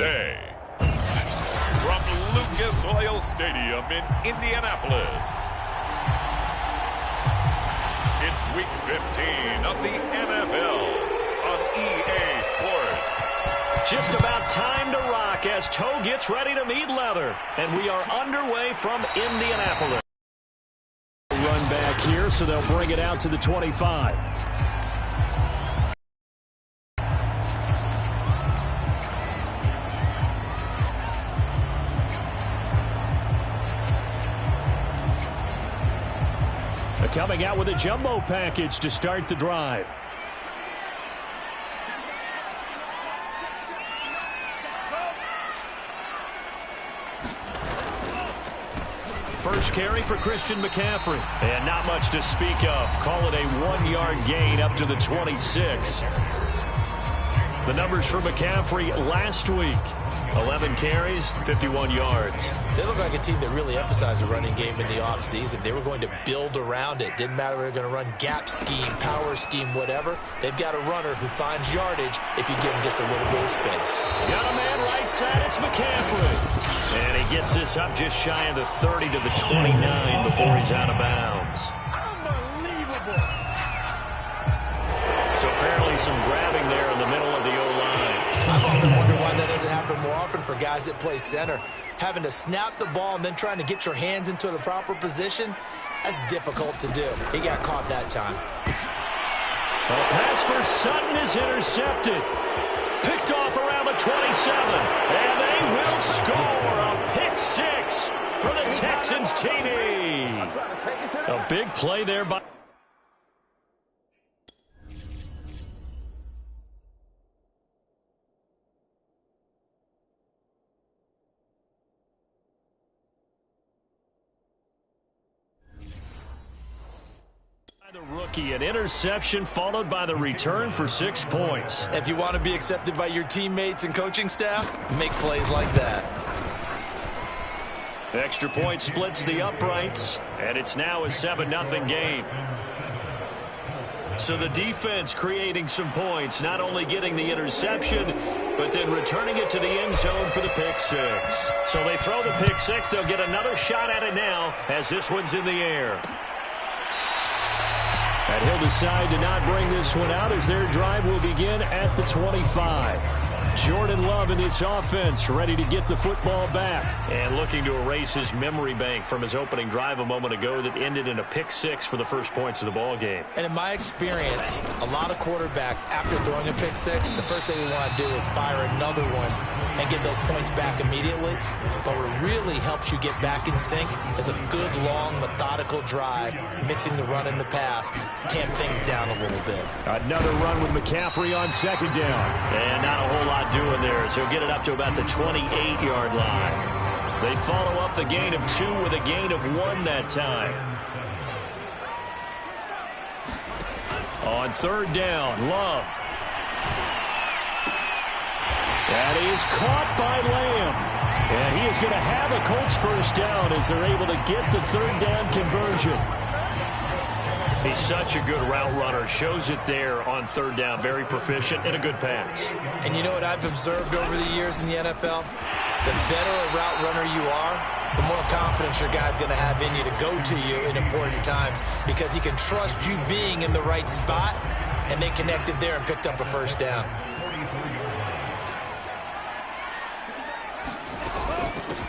Tuesday. From Lucas Oil Stadium in Indianapolis, it's Week 15 of the NFL on EA Sports. Just about time to rock as toe gets ready to meet leather. And we are underway from Indianapolis. Run back here, so they'll bring it out to the 25. Coming out with a jumbo package to start the drive. First carry for Christian McCaffrey. And not much to speak of. Call it a 1-yard gain up to the 26. The numbers for McCaffrey last week. 11 carries, 51 yards. They look like a team that really emphasized the running game in the offseason. They were going to build around it. Didn't matter if they're going to run gap scheme, power scheme, whatever. They've got a runner who finds yardage if you give him just a little bit of space. Got a man right side. It's McCaffrey. And he gets this up just shy of the 30 to the 29 before he's out of bounds. Unbelievable. So apparently some grabbing there in the middle of the O-line. I've often wondered why that doesn't happen more often for guys that play center. Having to snap the ball and then trying to get your hands into the proper position, that's difficult to do. He got caught that time. A pass for Sutton is intercepted. Picked off around the 27. And they will score a pick six for the Texans TD. A big play there by... the rookie, an interception followed by the return for 6 points. If you want to be accepted by your teammates and coaching staff, make plays like that. Extra point splits the uprights, and it's now a 7-0 game. So the defense creating some points, not only getting the interception, but then returning it to the end zone for the pick six. So they throw the pick six. They'll get another shot at it now as this one's in the air. And he'll decide to not bring this one out as their drive will begin at the 25. Jordan Love in this offense ready to get the football back. And looking to erase his memory bank from his opening drive a moment ago that ended in a pick six for the first points of the ball game. And in my experience, a lot of quarterbacks, after throwing a pick six, the first thing they want to do is fire another one and get those points back immediately. But what really helps you get back in sync is a good, long, methodical drive, mixing the run and the pass, tamp things down a little bit. Another run with McCaffrey on second down. And not a whole lot doing there, so he'll get it up to about the 28-yard line. They follow up the gain of 2 with a gain of 1 that time. On third down, Love. That is caught by Lamb. And he is going to have a Colts first down as they're able to get the third down conversion. He's such a good route runner. Shows it there on third down. Very proficient and a good pass. And you know what I've observed over the years in the NFL? The better a route runner you are, the more confidence your guy's going to have in you to go to you in important times because he can trust you being in the right spot, and they connected there and picked up a first down.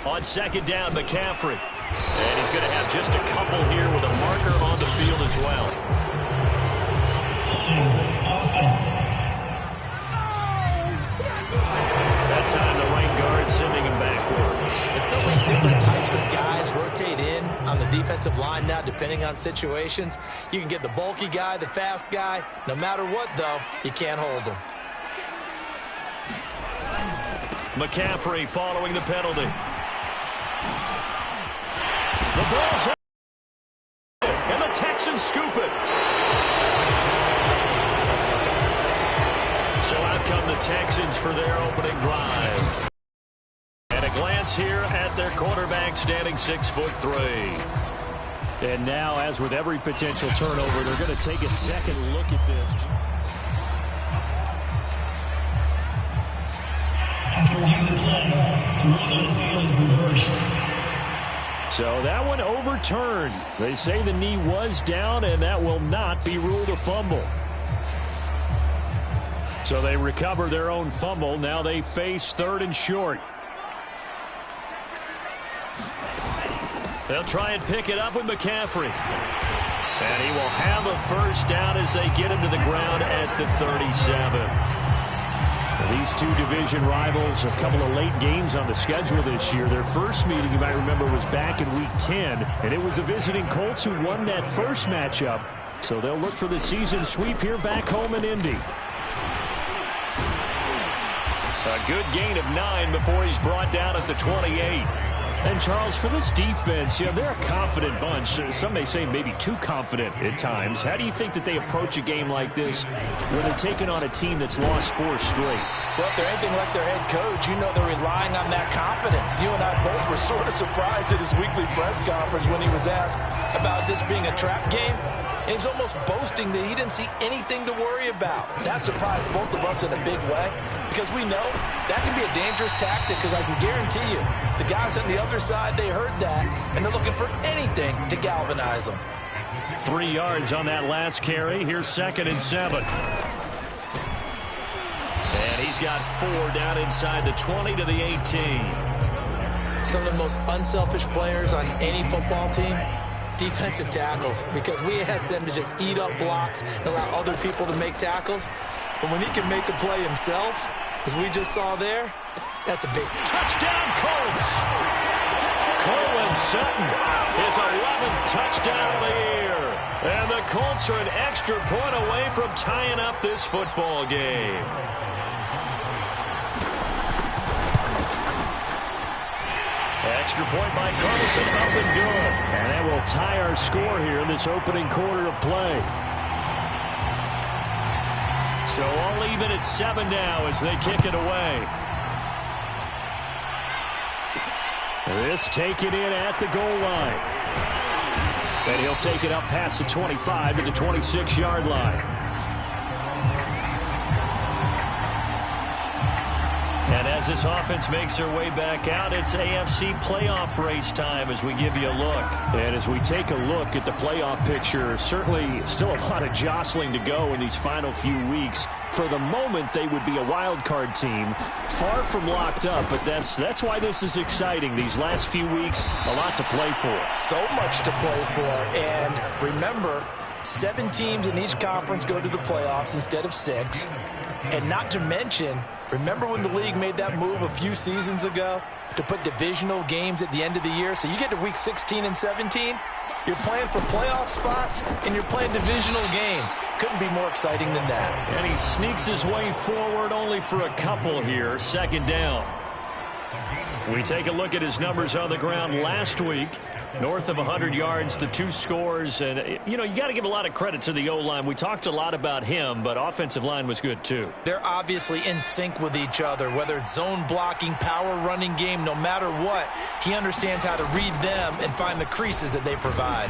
On second down, McCaffrey. And he's going to have just a couple here with a marker on the field as well. That time the right guard sending him backwards. And so many different types of guys rotate in on the defensive line now depending on situations. You can get the bulky guy, the fast guy. No matter what, though, you can't hold him. McCaffrey following the penalty. The ball's up, and the Texans scoop it. So out come the Texans for their opening drive. And a glance here at their quarterback standing 6'3". And now, as with every potential turnover, they're going to take a second look at this. After reviewing the play, the rule on the field is reversed. So that one overturned. They say the knee was down, and that will not be ruled a fumble. So they recover their own fumble. Now they face 3rd and short. They'll try and pick it up with McCaffrey. And he will have a first down as they get him to the ground at the 37. These two division rivals, a couple of late games on the schedule this year. Their first meeting, you might remember, was back in Week 10, and it was the visiting Colts who won that first matchup. So they'll look for the season sweep here back home in Indy. A good gain of 9 before he's brought down at the 28. And, Charles, for this defense, they're a confident bunch. Some may say maybe too confident at times. How do you think that they approach a game like this where they're taking on a team that's lost 4 straight? Well, if they're anything like their head coach, they're relying on that confidence. You and I both were sort of surprised at his weekly press conference when he was asked about this being a trap game. And he's almost boasting that he didn't see anything to worry about. That surprised both of us in a big way because we know that can be a dangerous tactic because I can guarantee you the guys on the other side, they heard that, and they're looking for anything to galvanize them. 3 yards on that last carry. Here's 2nd and 7. And he's got 4 down inside the 20 to the 18. Some of the most unselfish players on any football team, defensive tackles, because we ask them to just eat up blocks and allow other people to make tackles. But when he can make a play himself, as we just saw there, that's a big touchdown, Colts. Courtland Sutton, his 11th touchdown of the year. And the Colts are an extra point away from tying up this football game. Extra point by Carlson, up and good. And that will tie our score here in this opening quarter of play. So all even at 7 now as they kick it away. This taken in at the goal line. And he'll take it up past the 25 to the 26-yard line. And as this offense makes their way back out, it's AFC playoff race time as we give you a look. And as we take a look at the playoff picture, certainly still a lot of jostling to go in these final few weeks. For the moment, they would be a wild card team, far from locked up, but that's why this is exciting. These last few weeks, a lot to play for. So much to play for. And remember, 7 teams in each conference go to the playoffs instead of 6. And not to mention, remember when the league made that move a few seasons ago to put divisional games at the end of the year? So you get to week 16 and 17, you're playing for playoff spots, and you're playing divisional games. Couldn't be more exciting than that. And he sneaks his way forward only for a couple here. 2nd down. We take a look at his numbers on the ground last week. North of 100 yards, the 2 scores. And, you got to give a lot of credit to the O-line. We talked a lot about him, but offensive line was good, too. They're obviously in sync with each other, whether it's zone blocking, power running game, no matter what. He understands how to read them and find the creases that they provide.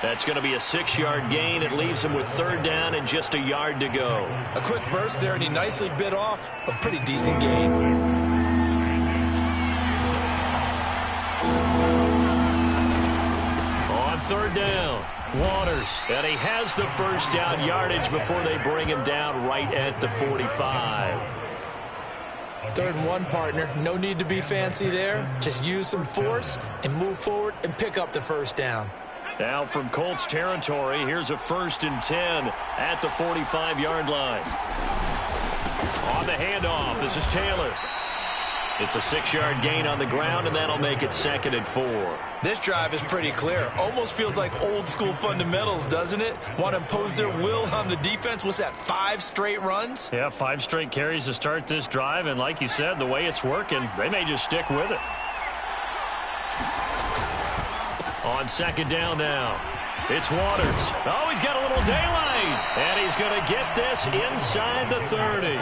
That's going to be a 6-yard gain. It leaves him with 3rd down and just a yard to go. A quick burst there, and he nicely bit off a pretty decent gain. On 3rd down, Waters. And he has the first down yardage before they bring him down right at the 45. 3rd and 1, partner. No need to be fancy there. Just use some force and move forward and pick up the first down. Now from Colts territory, here's a 1st and 10 at the 45-yard line. On the handoff, this is Taylor. It's a 6-yard gain on the ground, and that'll make it 2nd and 4. This drive is pretty clear. Almost feels like old-school fundamentals, doesn't it? Want to impose their will on the defense. What's that, 5 straight runs? Yeah, 5 straight carries to start this drive, and like you said, the way it's working, they may just stick with it. On 2nd down now, it's Waters. Oh, he's got a little daylight, and he's going to get this inside the 30.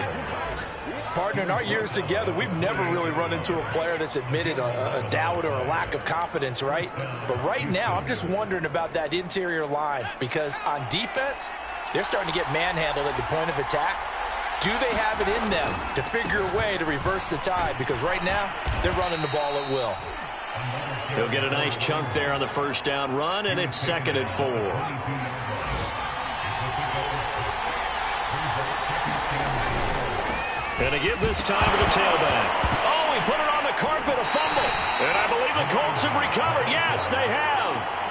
Partner, in our years together, we've never really run into a player that's admitted a doubt or a lack of confidence, right? But right now, I'm just wondering about that interior line because on defense, they're starting to get manhandled at the point of attack. Do they have it in them to figure a way to reverse the tide? Because right now, they're running the ball at will. He'll get a nice chunk there on the first down run, and it's 2nd and 4. And a give this time to the tailback. Oh, he put it on the carpet, a fumble. And I believe the Colts have recovered. Yes, they have.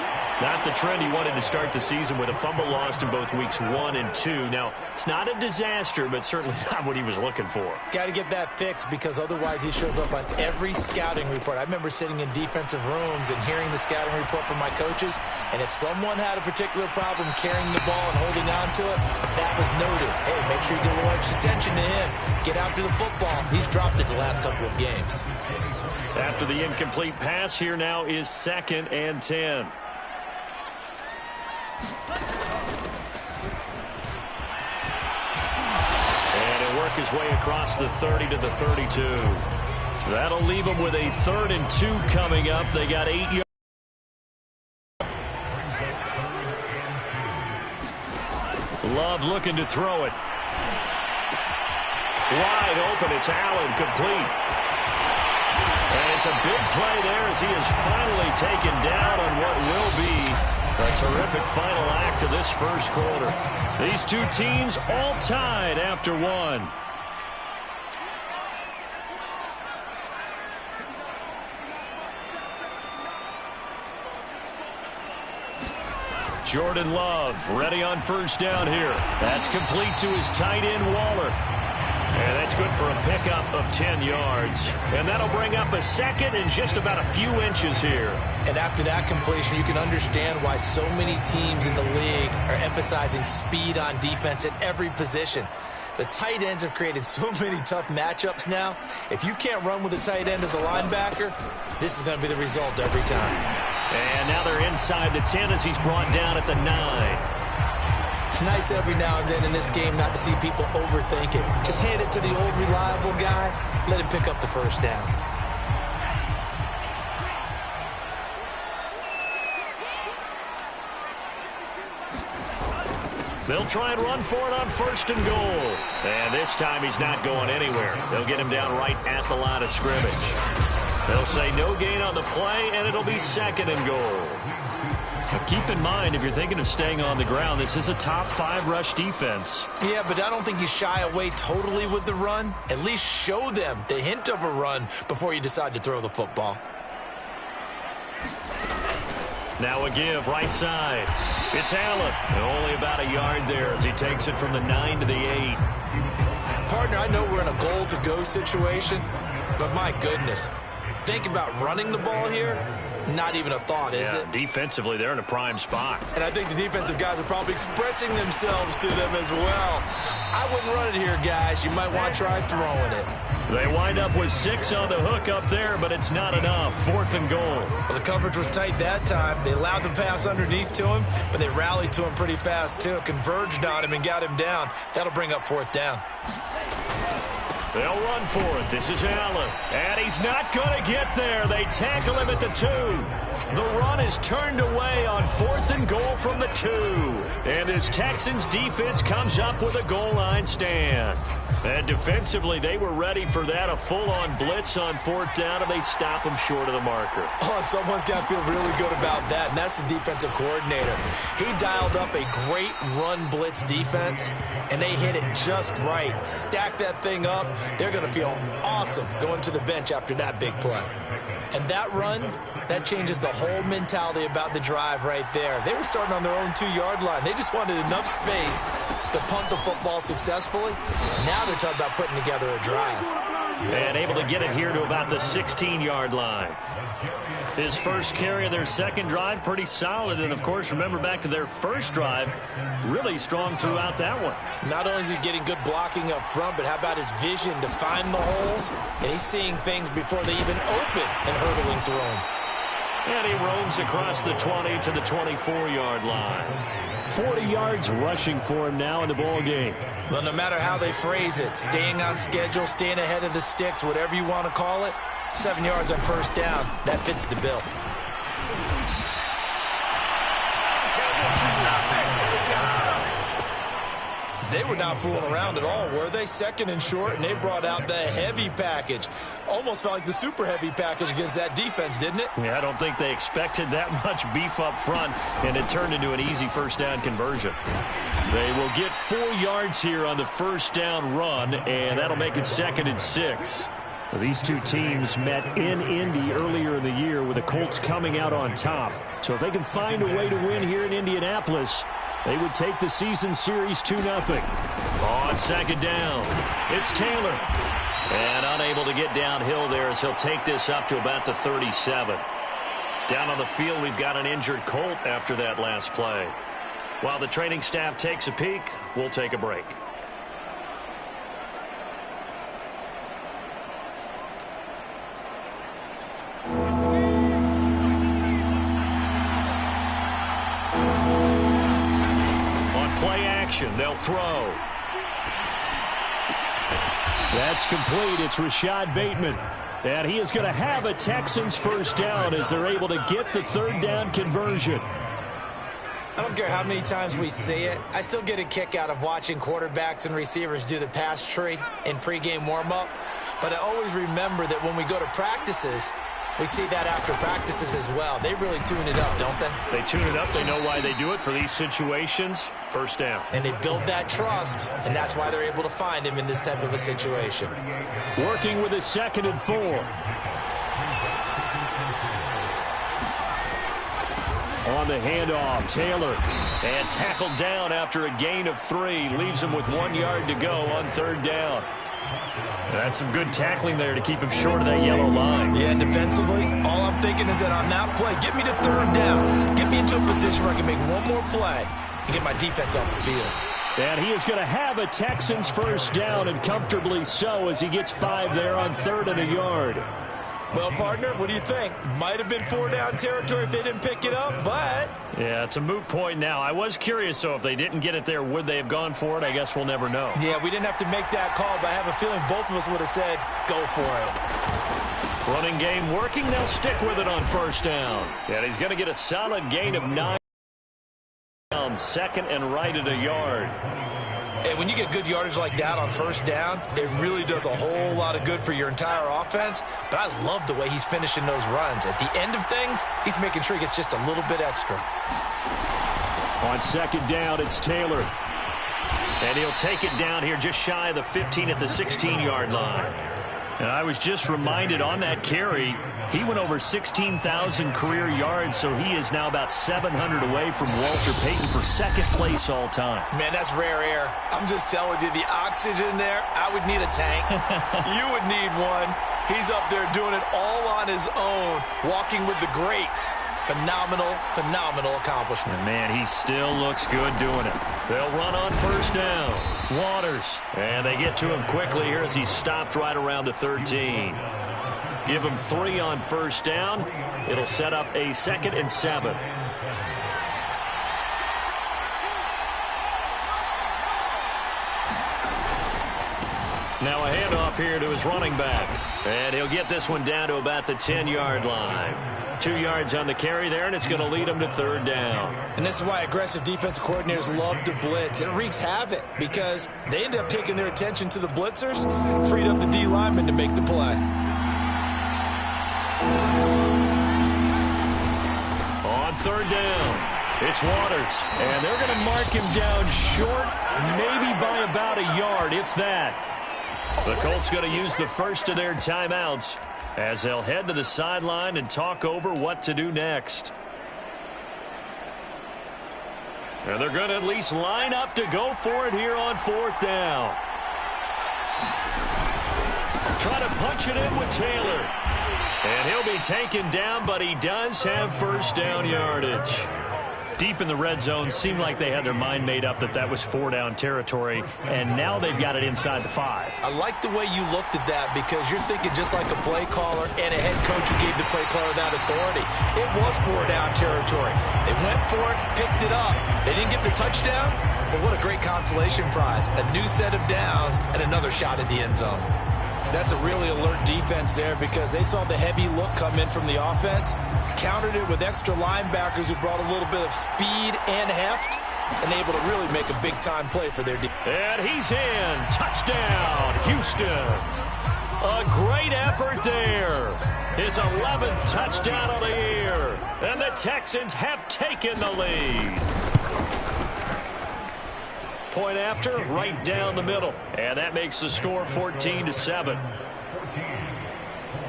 Not the trend he wanted to start the season with, a fumble lost in both weeks 1 and 2. Now, it's not a disaster, but certainly not what he was looking for. Got to get that fixed because otherwise he shows up on every scouting report. I remember sitting in defensive rooms and hearing the scouting report from my coaches, and if someone had a particular problem carrying the ball and holding on to it, that was noted. Hey, make sure you get a little extra attention to him. Get after the football. He's dropped it the last couple of games. After the incomplete pass, here now is 2nd and 10. And he'll work his way across the 30 to the 32. That'll leave him with a 3rd and 2 coming up. They got 8 yards. Love looking to throw it. Wide open. It's Allen, complete. And it's a big play there as he is finally taken down on what will be a terrific final act of this first quarter. These two teams all tied after 1. Jordan Love ready on first down here. That's complete to his tight end, Waller. And that's good for a pickup of 10 yards. And that'll bring up a 2nd and just about a few inches here. And after that completion, you can understand why so many teams in the league are emphasizing speed on defense at every position. The tight ends have created so many tough matchups now. If you can't run with a tight end as a linebacker, this is going to be the result every time. And now they're inside the 10 as he's brought down at the 9. It's nice every now and then in this game not to see people overthink it. Just hand it to the old reliable guy. Let him pick up the first down. They'll try and run for it on 1st and goal. And this time he's not going anywhere. They'll get him down right at the line of scrimmage. They'll say no gain on the play, and it'll be 2nd and goal. Now keep in mind, if you're thinking of staying on the ground, this is a top 5 rush defense. Yeah, but I don't think you shy away totally with the run. At least show them the hint of a run before you decide to throw the football. Now a give, right side. It's Allen. Only about a yard there as he takes it from the 9 to the 8. Partner, I know we're in a goal-to-go situation, but my goodness. Think about running the ball here. Not even a thought, is it? Defensively, they're in a prime spot. And I think the defensive guys are probably expressing themselves to them as well. I wouldn't run it here, guys. You might want to try throwing it. They wind up with 6 on the hook up there, but it's not enough. 4th and goal. Well, the coverage was tight that time. They allowed the pass underneath to him, but they rallied to him pretty fast, too. Converged on him and got him down. That'll bring up 4th down. They'll run for it. This is Allen. And he's not going to get there. They tackle him at the 2. The run is turned away on 4th and goal from the 2. And this Texans defense comes up with a goal line stand. And defensively, they were ready for that. A full-on blitz on 4th down, and they stop him short of the marker. Oh, and someone's got to feel really good about that, and that's the defensive coordinator. He dialed up a great run blitz defense, and they hit it just right. Stack that thing up. They're going to feel awesome going to the bench after that big play. And that run, that changes the whole mentality about the drive right there. They were starting on their own 2-yard line. They just wanted enough space to punt the football successfully. Now they're talking about putting together a drive. And able to get it here to about the 16-yard line. His first carry of their second drive, pretty solid. And, of course, remember back to their first drive, really strong throughout that one. Not only is he getting good blocking up front, but how about his vision to find the holes? And he's seeing things before they even open and hurdling through them. And he roams across the 20 to the 24-yard line. 40 yards rushing for him now in the ball game. Well, no matter how they phrase it, staying on schedule, staying ahead of the sticks, whatever you want to call it, 7 yards on first down, that fits the bill. They were not fooling around at all, were they? Second and short, and they brought out the heavy package. Almost felt like the super heavy package against that defense, didn't it? Yeah, I don't think they expected that much beef up front, and it turned into an easy first down conversion. They will get 4 yards here on the first down run, and that'll make it 2nd and 6. Well, these two teams met in Indy earlier in the year with the Colts coming out on top. So if they can find a way to win here in Indianapolis, they would take the season series 2-0. On 2nd down, it's Taylor. And unable to get downhill there as he'll take this up to about the 37. Down on the field, we've got an injured Colt after that last play. While the training staff takes a peek, we'll take a break. They'll throw. That's complete. It's Rashad Bateman. And he is going to have a Texans first down as they're able to get the 3rd down conversion. I don't care how many times we see it. I still get a kick out of watching quarterbacks and receivers do the pass tree in pregame warm-up. But I always remember that when we go to practices, we see that after practices as well. They really tune it up, don't they? They tune it up. They know why they do it for these situations. First down. And they build that trust, and that's why they're able to find him in this type of a situation. Working with a 2nd and 4. On the handoff, Taylor. And tackled down after a gain of 3. Leaves him with 1 yard to go on 3rd down. That's some good tackling there to keep him short of that yellow line. Yeah, defensively, all I'm thinking is that on that play, get me to 3rd down. Get me into a position where I can make one more play and get my defense off the field. And he is going to have a Texans first down, and comfortably so, as he gets 5 there on 3rd and a yard. Well, partner, what do you think? Might have been 4-down territory if they didn't pick it up, but... Yeah, it's a moot point now. I was curious, so if they didn't get it there, would they have gone for it? I guess we'll never know. Yeah, we didn't have to make that call, but I have a feeling both of us would have said, go for it. Running game working. They'll stick with it on first down. And he's going to get a solid gain of 9 on 2nd and right at a yard. And when you get good yardage like that on first down, it really does a whole lot of good for your entire offense. But I love the way he's finishing those runs. At the end of things, he's making sure he gets just a little bit extra. On 2nd down, it's Taylor. And he'll take it down here just shy of the 15 at the 16-yard line. And I was just reminded on that carry, he went over 16,000 career yards, so he is now about 700 away from Walter Payton for 2nd place all time. Man, that's rare air. I'm just telling you, the oxygen there, I would need a tank. You would need one. He's up there doing it all on his own, walking with the greats. Phenomenal, phenomenal accomplishment. Man, he still looks good doing it. They'll run on first down. Waters. And they get to him quickly here as he's stopped right around the 13. Give him 3 on first down. It'll set up a 2nd and 7. Now a handoff here to his running back. And he'll get this one down to about the 10-yard line. 2 yards on the carry there, and it's going to lead him to 3rd down. And this is why aggressive defensive coordinators love to blitz. It wreaks havoc because they end up taking their attention to the blitzers, freed up the D lineman to make the play. On 3rd down, it's Waters. And they're going to mark him down short, maybe by about a yard, if that. The Colts going to use the first of their timeouts as they'll head to the sideline and talk over what to do next. And they're going to at least line up to go for it here on 4th down. Try to punch it in with Taylor. And he'll be taken down, but he does have first down yardage. Deep in the red zone, seemed like they had their mind made up that that was 4-down territory, and now they've got it inside the 5. I like the way you looked at that because you're thinking just like a play caller and a head coach who gave the play caller that authority. It was 4-down territory. They went for it, picked it up. They didn't get the touchdown, but what a great consolation prize. A new set of downs and another shot at the end zone. That's a really alert defense there because they saw the heavy look come in from the offense, countered it with extra linebackers who brought a little bit of speed and heft, and able to really make a big-time play for their defense. And he's in. Touchdown, Houston. A great effort there. His 11th touchdown of the year. And the Texans have taken the lead. Point after, right down the middle. And that makes the score 14-7.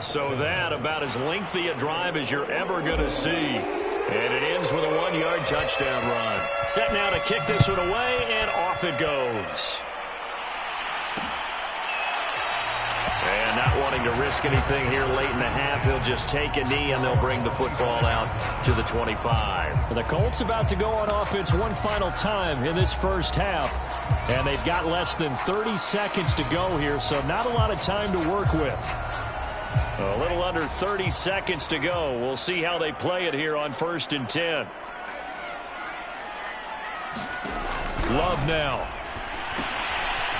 So that about as lengthy a drive as you're ever going to see. And it ends with a 1-yard touchdown run. Set now to kick this one away, and off it goes. And not wanting to risk anything here late in the half, he'll just take a knee, and they'll bring the football out to the 25. The Colts about to go on offense one final time in this first half. And they've got less than 30 seconds to go here, so not a lot of time to work with. A little under 30 seconds to go. We'll see how they play it here on 1st and 10. Love now.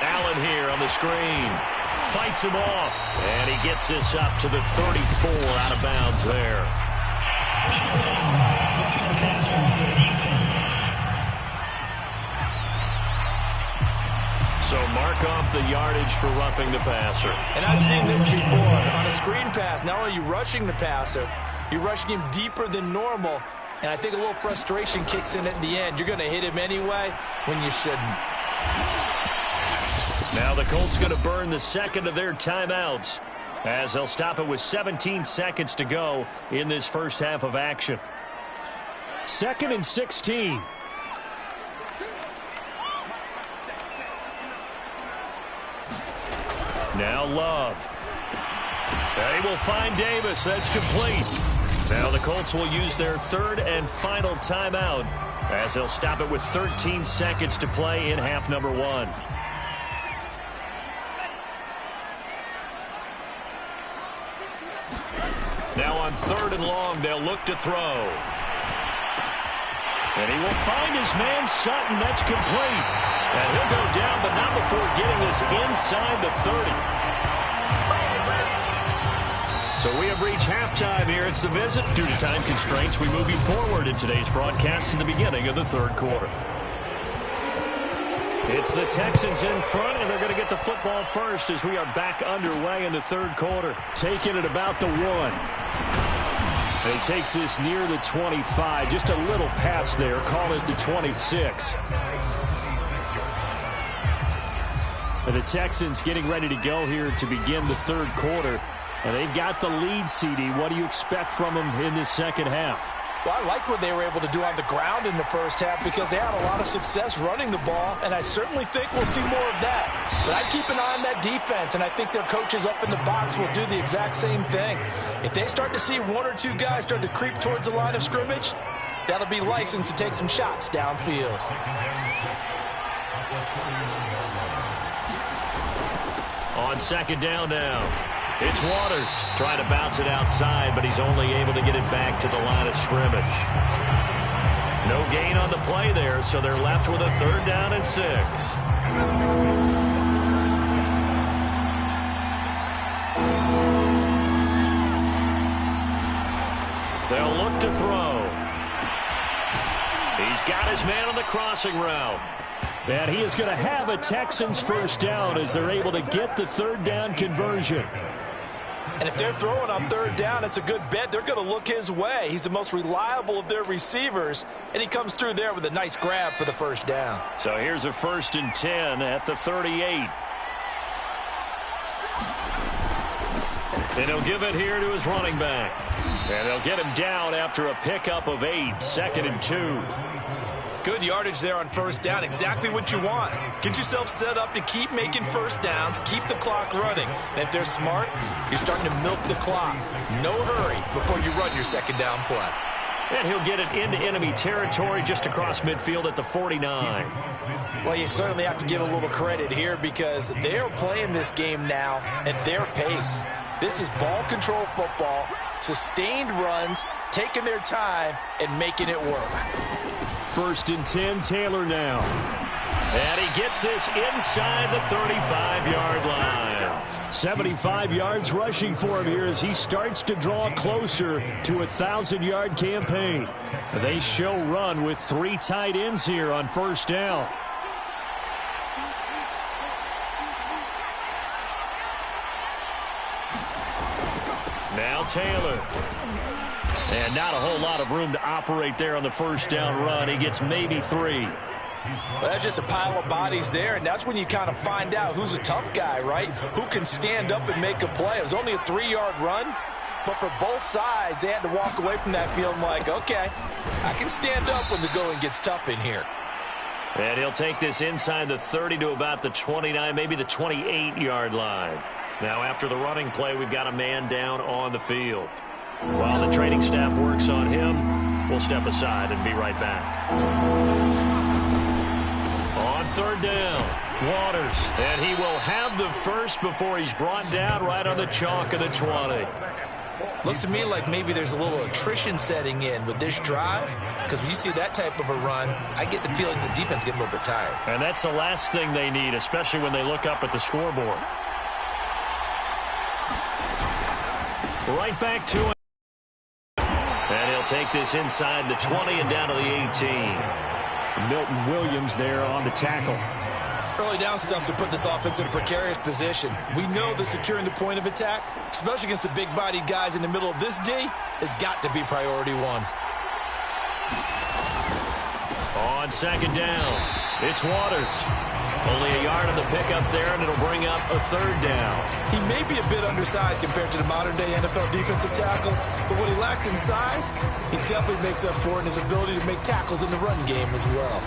Allen here on the screen. Fights him off. And he gets this up to the 34 out of bounds there. So mark off the yardage for roughing the passer. And I've seen this before. On a screen pass, not only are you rushing the passer, you're rushing him deeper than normal. And I think a little frustration kicks in at the end. You're going to hit him anyway when you shouldn't. Now the Colts going to burn the second of their timeouts as they'll stop it with 17 seconds to go in this first half of action. 2nd and 16. Now Love. They will find Davis. That's complete. Now the Colts will use their 3rd and final timeout as they'll stop it with 13 seconds to play in half number 1. Now on 3rd and long, they'll look to throw. And he will find his man Sutton. That's complete. And he'll go down, but not before getting this inside the 30. So we have reached halftime here. It's the Visit. Due to time constraints, we move you forward in today's broadcast to the beginning of the 3rd quarter. It's the Texans in front, and they're going to get the football first as we are back underway in the 3rd quarter. Taking it about the 1. And he takes this near the 25. Just a little pass there. Call it the 26. And the Texans getting ready to go here to begin the 3rd quarter. And they've got the lead, CD. What do you expect from them in this second half? Well, I like what they were able to do on the ground in the first half because they had a lot of success running the ball, and I certainly think we'll see more of that. But I'd keep an eye on that defense, and I think their coaches up in the box will do the exact same thing. If they start to see 1 or 2 guys start to creep towards the line of scrimmage, that'll be license to take some shots downfield. On 2nd down now. It's Waters trying to bounce it outside, but he's only able to get it back to the line of scrimmage. No gain on the play there, so they're left with a 3rd down and 6. They'll look to throw. He's got his man on the crossing route. And he is going to have a Texans 1st down as they're able to get the 3rd down conversion. And if they're throwing on 3rd down, it's a good bet. They're going to look his way. He's the most reliable of their receivers, and he comes through there with a nice grab for the 1st down. So here's a 1st and 10 at the 38. And he'll give it here to his running back. And they'll get him down after a pickup of 8, 2nd and 2. Good yardage there on 1st down. Exactly what you want. Get yourself set up to keep making 1st downs, keep the clock running. And if they're smart, you're starting to milk the clock. No hurry before you run your 2nd down play. And he'll get it into enemy territory just across midfield at the 49. Well, you certainly have to give a little credit here because they're playing this game now at their pace. This is ball control football, sustained runs, taking their time, and making it work. 1st and 10, Taylor now. And he gets this inside the 35-yard line. 75 yards rushing for him here as he starts to draw closer to a 1,000-yard campaign. They show run with 3 tight ends here on first down. Now Taylor. And not a whole lot of room to operate there on the first down run. He gets maybe 3. Well, that's just a pile of bodies there, and that's when you kind of find out who's a tough guy, right? Who can stand up and make a play. It was only a 3-yard run, but for both sides, they had to walk away from that feeling like, okay, I can stand up when the going gets tough in here. And he'll take this inside the 30 to about the 29, maybe the 28-yard line. Now, after the running play, we've got a man down on the field. While the training staff works on him, we'll step aside and be right back. On third down, Waters. And he will have the first before he's brought down right on the chalk of the 20. Looks to me like maybe there's a little attrition setting in with this drive, because when you see that type of a run, I get the feeling the defense getting a little bit tired. And that's the last thing they need, especially when they look up at the scoreboard. Right back to him. And he'll take this inside the 20 and down to the 18. Milton Williams there on the tackle. Early down stuff to put this offense in a precarious position. We know that securing the point of attack, especially against the big-bodied guys in the middle of this D, has got to be priority 1. On second down, it's Waters. Only a yard on the pickup there, and it'll bring up a third down. He may be a bit undersized compared to the modern-day NFL defensive tackle, but what he lacks in size, he definitely makes up for in his ability to make tackles in the run game as well.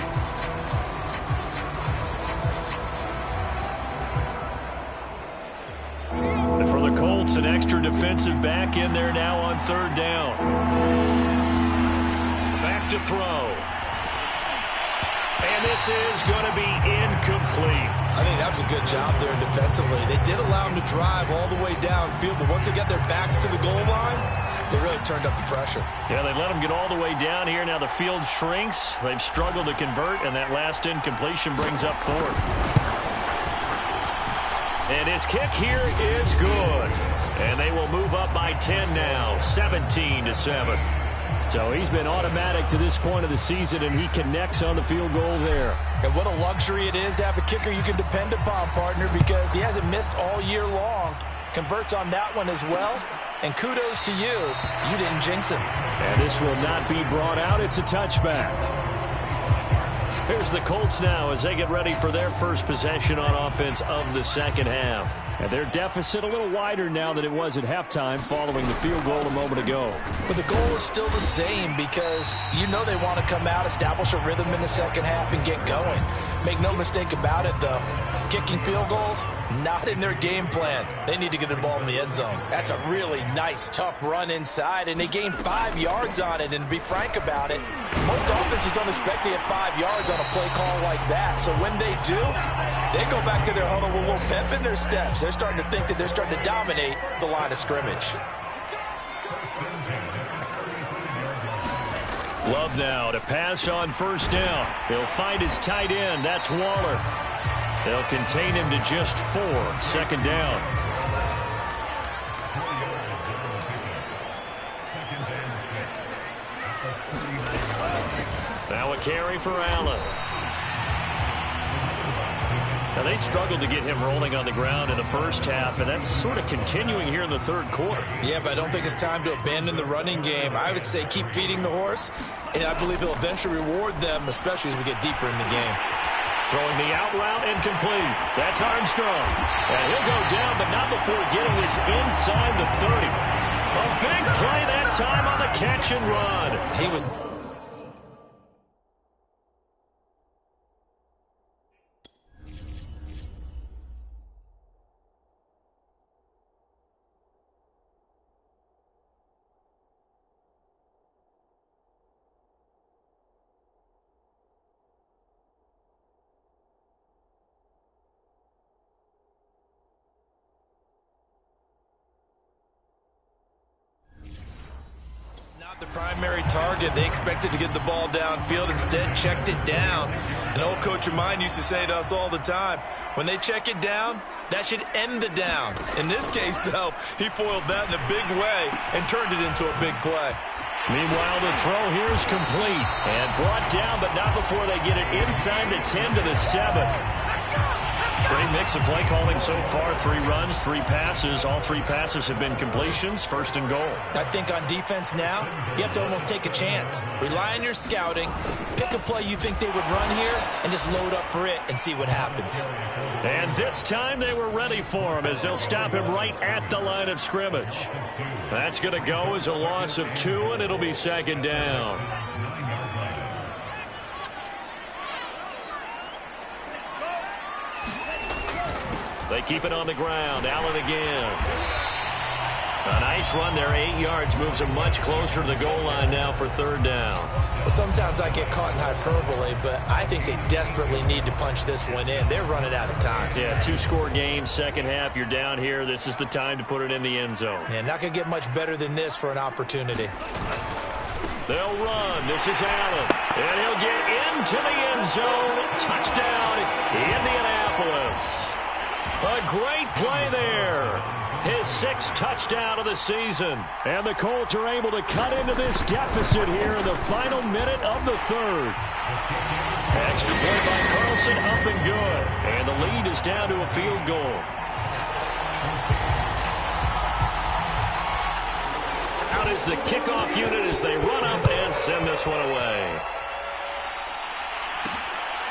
And for the Colts, an extra defensive back in there now on third down. Back to throw. And this is going to be incomplete. I think that was a good job there defensively. They did allow him to drive all the way downfield, but once they got their backs to the goal line, they really turned up the pressure. Yeah, they let him get all the way down here. Now the field shrinks. They've struggled to convert, and that last incompletion brings up 4th. And his kick here is good. And they will move up by 10 now, 17-7. So he's been automatic to this point of the season, and he connects on the field goal there. And what a luxury it is to have a kicker you can depend upon, partner, because he hasn't missed all year long. Converts on that one as well. And kudos to you. You didn't jinx him. And this will not be brought out. It's a touchback. Here's the Colts now as they get ready for their first possession on offense of the second half. And their deficit a little wider now than it was at halftime following the field goal a moment ago. But the goal is still the same because you know they want to come out, establish a rhythm in the second half, and get going. Make no mistake about it, though. Kicking field goals, not in their game plan. They need to get the ball in the end zone. That's a really nice, tough run inside, and they gained 5 yards on it. And to be frank about it, most offenses don't expect to get 5 yards on a play call like that. So when they do, they go back to their huddle with a little pep in their steps. They're starting to think that they're starting to dominate the line of scrimmage. Love now to pass on first down. He'll find his tight end. That's Waller. They'll contain him to just 4. Second down. Now a carry for Allen. Now they struggled to get him rolling on the ground in the first half, and that's sort of continuing here in the third quarter. Yeah, but I don't think it's time to abandon the running game. I would say keep feeding the horse, and I believe he'll eventually reward them, especially as we get deeper in the game. Throwing the out route incomplete. That's Armstrong. And he'll go down, but not before getting this inside the 30. A big play that time on the catch and run. He was... The primary target, they expected to get the ball downfield, instead checked it down. An old coach of mine used to say to us all the time, when they check it down, that should end the down. In this case, though, he foiled that in a big way and turned it into a big play. Meanwhile, the throw here is complete and brought down, but not before they get it inside the 10 to the 7. Great mix of play calling so far. 3 runs, 3 passes. All 3 passes have been completions. First and goal. I think on defense now, you have to almost take a chance. Rely on your scouting. Pick a play you think they would run here and just load up for it and see what happens. And this time they were ready for him as they'll stop him right at the line of scrimmage. That's going to go as a loss of 2, and it'll be second down. They keep it on the ground. Allen again. A nice run there, 8 yards. Moves them much closer to the goal line now for third down. Well, sometimes I get caught in hyperbole, but I think they desperately need to punch this one in. They're running out of time. Yeah, 2-score game, second half. You're down here. This is the time to put it in the end zone. Yeah, not going to get much better than this for an opportunity. They'll run. This is Allen. And he'll get into the end zone. Touchdown, Indianapolis. A great play there. His 6th touchdown of the season. And the Colts are able to cut into this deficit here in the final minute of the 3rd. Extra point by Carlson, up and good. And the lead is down to a field goal. Out is the kickoff unit as they run up and send this one away.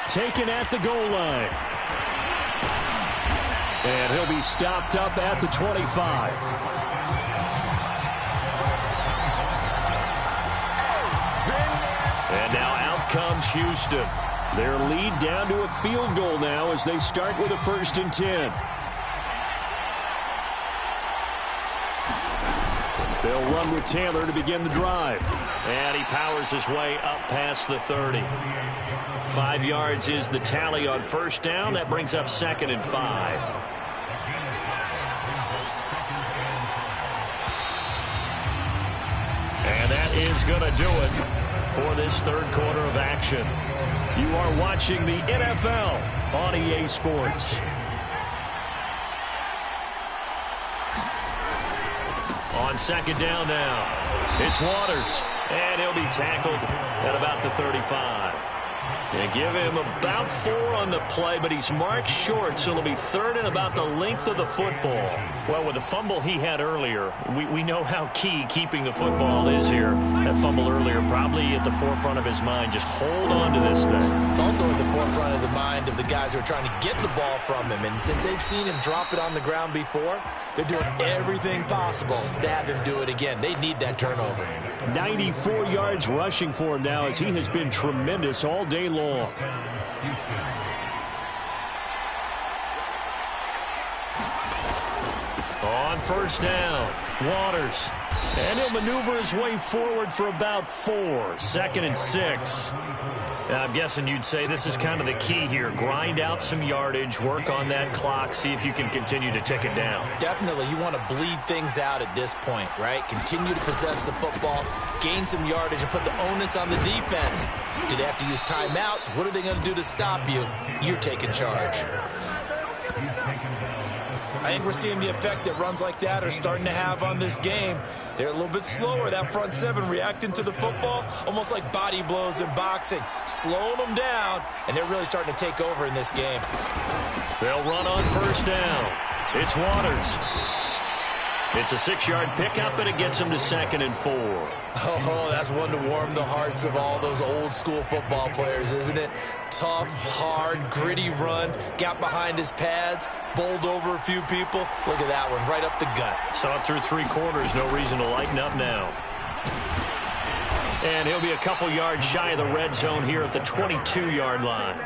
Taken at the goal line. And he'll be stopped up at the 25. And now out comes Houston. Their lead down to a field goal now as they start with a 1st and 10. They'll run with Taylor to begin the drive. And he powers his way up past the 30. 5 yards is the tally on first down. That brings up 2nd and 5. And that is going to do it for this 3rd quarter of action. You are watching the NFL on EA Sports. On 2nd down now, it's Waters. And he'll be tackled at about the 35. They give him about 4 on the play, but he's marked short, so it'll be 3rd and about the length of the football. Well, with the fumble he had earlier, we know how key keeping the football is here. That fumble earlier probably at the forefront of his mind. Just hold on to this thing. It's also at the forefront of the mind of the guys who are trying to get the ball from him. And since they've seen him drop it on the ground before, they're doing everything possible to have him do it again. They need that turnover. 94 yards rushing for him now as he has been tremendous all day long. On first down, Waters. And he'll maneuver his way forward for about 4. 2nd and 6. Now, I'm guessing you'd say this is kind of the key here. Grind out some yardage, work on that clock, see if you can continue to tick it down. Definitely. You want to bleed things out at this point, right? Continue to possess the football, gain some yardage, and put the onus on the defense. Do they have to use timeouts? What are they going to do to stop you? You're taking charge. I think we're seeing the effect that runs like that are starting to have on this game. They're a little bit slower, that front 7 reacting to the football, almost like body blows in boxing, slowing them down, and they're really starting to take over in this game. They'll run on first down. It's Waters. It's a 6-yard pickup, and it gets him to 2nd and 4. Oh, that's one to warm the hearts of all those old-school football players, isn't it? Tough, hard, gritty run, got behind his pads, bowled over a few people. Look at that one, right up the gut. Saw it through 3 quarters, no reason to lighten up now. And he'll be a couple yards shy of the red zone here at the 22-yard line.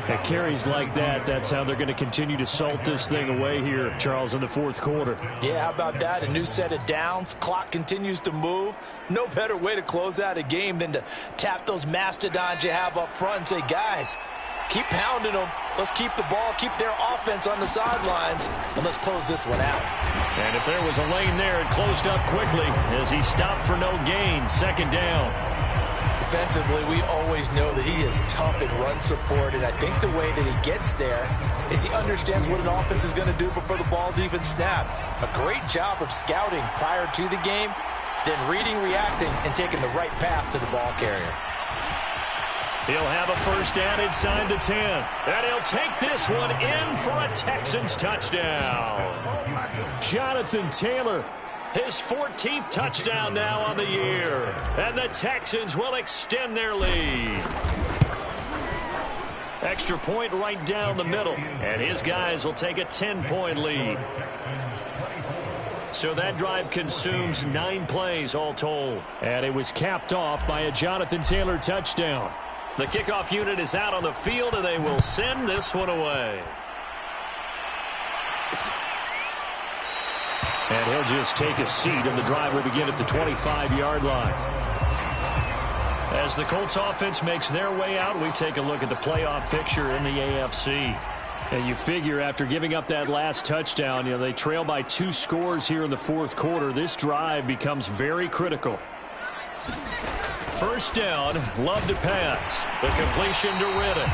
At carries like that, that's how they're going to continue to salt this thing away here, Charles, in the 4th quarter. Yeah, how about that? A new set of downs. Clock continues to move. No better way to close out a game than to tap those mastodons you have up front and say, guys, Keep pounding them. Let's keep the ball, keep their offense on the sidelines, and let's close this one out. And if there was a lane there, it closed up quickly as he stopped for no gain. 2nd down. Defensively, we always know that he is tough in run support, and I think the way that he gets there is he understands what an offense is going to do before the ball's even snapped. A great job of scouting prior to the game, then reading, reacting, and taking the right path to the ball carrier. He'll have a first down inside the 10. And he'll take this one in for a Texans touchdown. Jonathan Taylor, his 14th touchdown now on the year. And the Texans will extend their lead. Extra point right down the middle. And his guys will take a 10-point lead. So that drive consumes 9 plays all told. And it was capped off by a Jonathan Taylor touchdown. The kickoff unit is out on the field, and they will send this one away. And he'll just take a seat, and the drive will begin at the 25-yard line. As the Colts offense makes their way out, we take a look at the playoff picture in the AFC. And you figure after giving up that last touchdown, they trail by 2 scores here in the 4th quarter. This drive becomes very critical. First down, Love to pass. The completion to Riddick.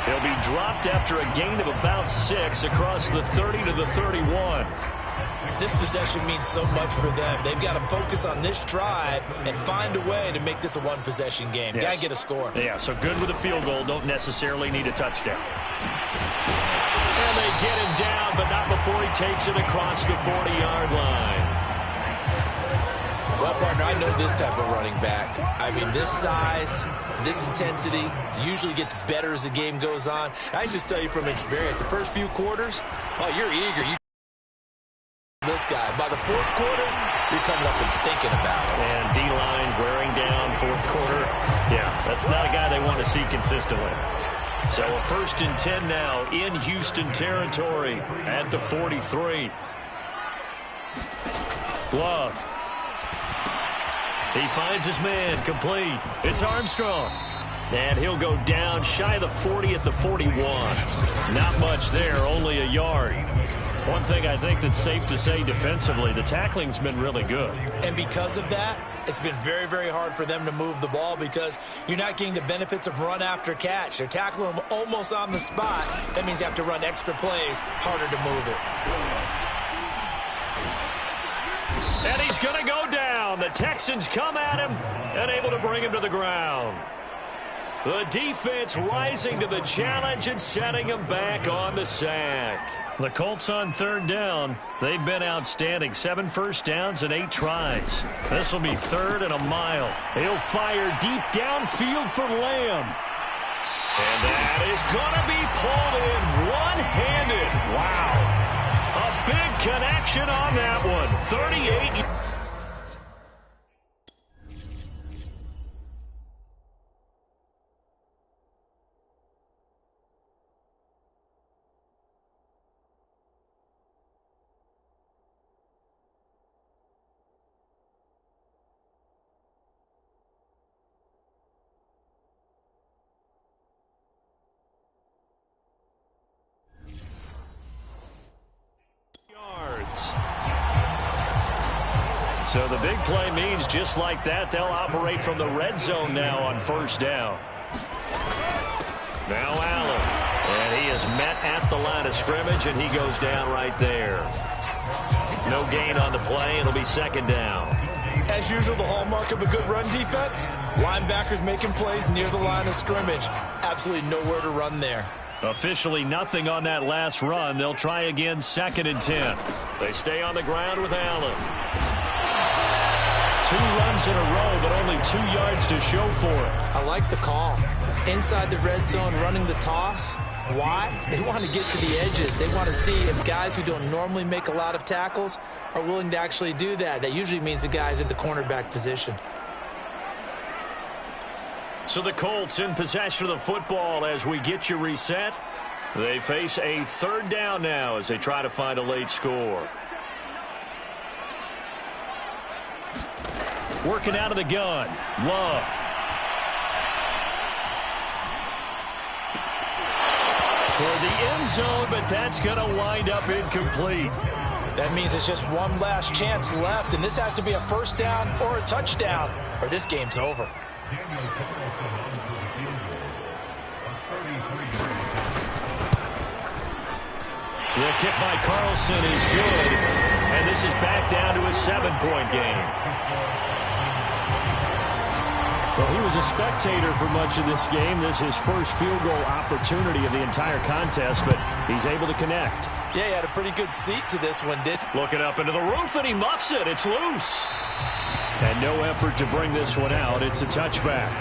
He'll be dropped after a gain of about 6 across the 30 to the 31. This possession means so much for them. They've got to focus on this drive and find a way to make this a one-possession game. Yes. Got to get a score. Yeah, so good with a field goal. Don't necessarily need a touchdown. And they get him down, but not before he takes it across the 40-yard line. Well, partner, I know this type of running back. I mean, this size, this intensity usually gets better as the game goes on. I can just tell you from experience, the first few quarters, oh, you're eager. This guy. By the 4th quarter, you're coming up and thinking about it. And D-line wearing down 4th quarter. Yeah, that's not a guy they want to see consistently. So a 1st and 10 now in Houston territory at the 43. Love. He finds his man, complete. It's Armstrong. And he'll go down shy of the 40 at the 41. Not much there, only a yard. One thing I think that's safe to say defensively, the tackling's been really good. And because of that, it's been very, very hard for them to move the ball because you're not getting the benefits of run after catch. They're tackling them almost on the spot. That means you have to run extra plays, harder to move it. And he's going to go down. The Texans come at him and able to bring him to the ground. The defense rising to the challenge and setting him back on the sack. The Colts on 3rd down. They've been outstanding. 7 first downs and 8 tries. This will be 3rd and a mile. He'll fire deep downfield for Lamb. And that is going to be pulled in one-handed. Wow. A big connection on that one. 38. So the big play means just like that, they'll operate from the red zone now on 1st down. Now Allen. And he is met at the line of scrimmage, and he goes down right there. No gain on the play. It'll be 2nd down. As usual, the hallmark of a good run defense, linebackers making plays near the line of scrimmage. Absolutely nowhere to run there. Officially nothing on that last run. They'll try again 2nd and 10. They stay on the ground with Allen. 2 runs in a row, but only 2 yards to show for it. I like the call. Inside the red zone, running the toss. Why? They want to get to the edges. They want to see if guys who don't normally make a lot of tackles are willing to actually do that. That usually means the guy's at the cornerback position. So the Colts in possession of the football as we get you reset. They face a 3rd down now as they try to find a late score. Working out of the gun. Love. toward the end zone, but that's going to wind up incomplete. That means it's just one last chance left, and this has to be a first down or a touchdown, or this game's over. The kick by Carlson is good, and this is back down to a 7-point game. Well, he was a spectator for much of this game. This is his first field goal opportunity of the entire contest, but he's able to connect. Yeah, he had a pretty good seat to this one, didn't he? Looking up into the roof, and he muffs it. It's loose. And no effort to bring this one out. It's a touchback.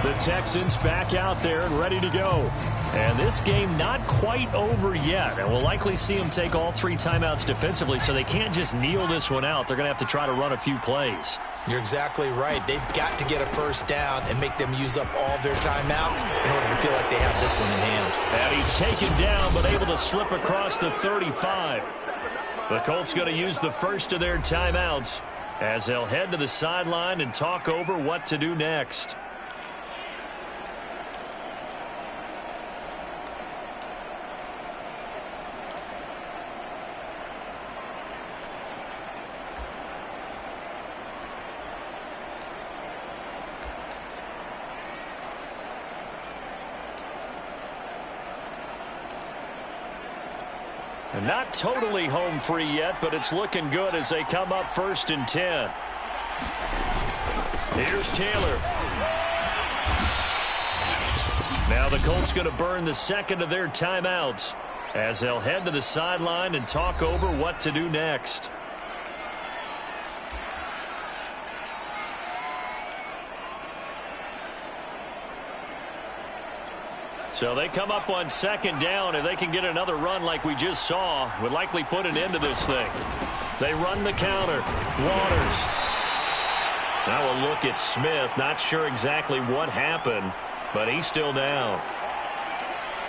The Texans back out there and ready to go. And this game not quite over yet. And we'll likely see them take all 3 timeouts defensively, so they can't just kneel this one out. They're going to have to try to run a few plays. You're exactly right. They've got to get a first down and make them use up all their timeouts in order to feel like they have this one in hand. And he's taken down, but able to slip across the 35. The Colts going to use the first of their timeouts as they'll head to the sideline and talk over what to do next. And not totally home free yet, but it's looking good as they come up 1st and 10. Here's Taylor. Now the Colts going to burn the second of their timeouts as they'll head to the sideline and talk over what to do next. So they come up on 2nd down. If they can get another run like we just saw, would likely put an end to this thing. They run the counter. Waters. Now a look at Smith. Not sure exactly what happened, but he's still down.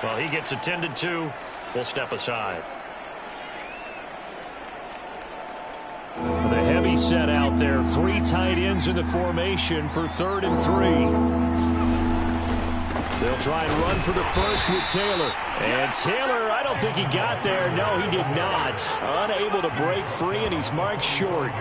Well, he gets attended to. We'll step aside. The heavy set out there. 3 tight ends in the formation for 3rd and 3. They'll try and run for the first with Taylor. And Taylor, I don't think he got there. No, he did not. Unable to break free, and he's marked short.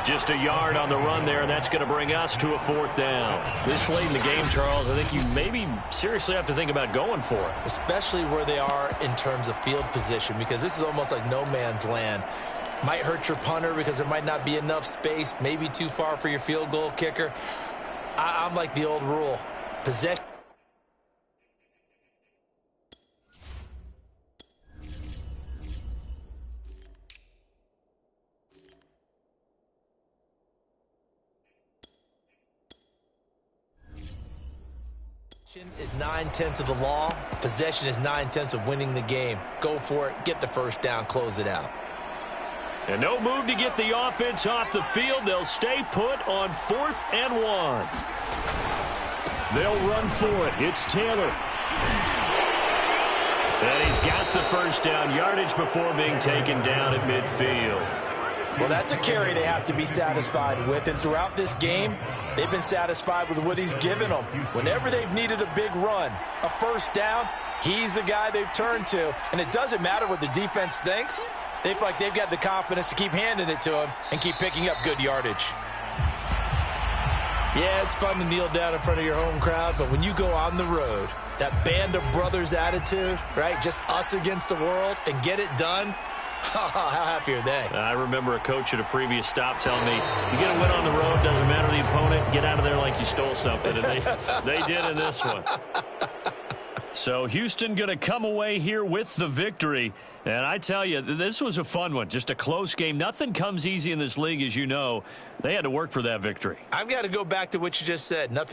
Just a yard on the run there, and that's going to bring us to a 4th down. This late in the game, Charles, I think you maybe seriously have to think about going for it. Especially where they are in terms of field position, because this is almost like no man's land. Might hurt your punter because there might not be enough space, maybe too far for your field goal kicker. I'm like the old rule. Possession. Is 9/10 of the law. Possession is 9/10 of winning the game. Go for it. Get the first down. Close it out. And no move to get the offense off the field. They'll stay put on 4th and 1. They'll run for it. It's Taylor. And he's got the first down. Yardage before being taken down at midfield. Well, that's a carry they have to be satisfied with. And throughout this game, they've been satisfied with what he's given them. Whenever they've needed a big run, a first down, he's the guy they've turned to. And it doesn't matter what the defense thinks. They feel like they've got the confidence to keep handing it to him and keep picking up good yardage. Yeah, it's fun to kneel down in front of your home crowd, but when you go on the road, that band of brothers attitude, right, just us against the world, and get it done, how happy are they? I remember a coach at a previous stop telling me, you get a win on the road, doesn't matter the opponent, get out of there like you stole something. And they did in this one. So Houston going to come away here with the victory. And I tell you, this was a fun one. Just a close game. Nothing comes easy in this league, as you know. They had to work for that victory. I've got to go back to what you just said. Nothing